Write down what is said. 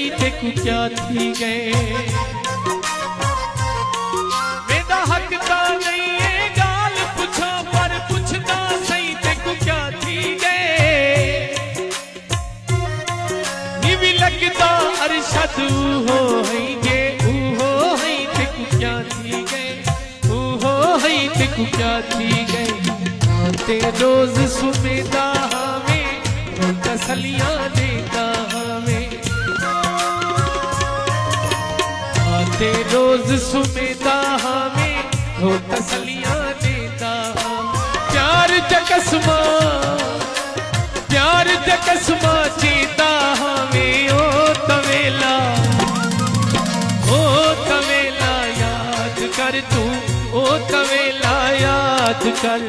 सही तेकू क्या थी गए। मेरा हक ता नहीं है गाल पुछो पर पुछदा सही तेकू क्या थी गए। नी भी लगदा अरशद हो है ऊहो है तेकू क्या थी गए। ऊहो है तेकू क्या थी गए। ते रोज सुमेदा हमें तसलियां देता हमें। आते रोज सुमेदा हमें वो तसलियां देता हम। प्यार जकस्मा चीता हमें ओ तवेला याद कर तू। ओ तवेला याद कर।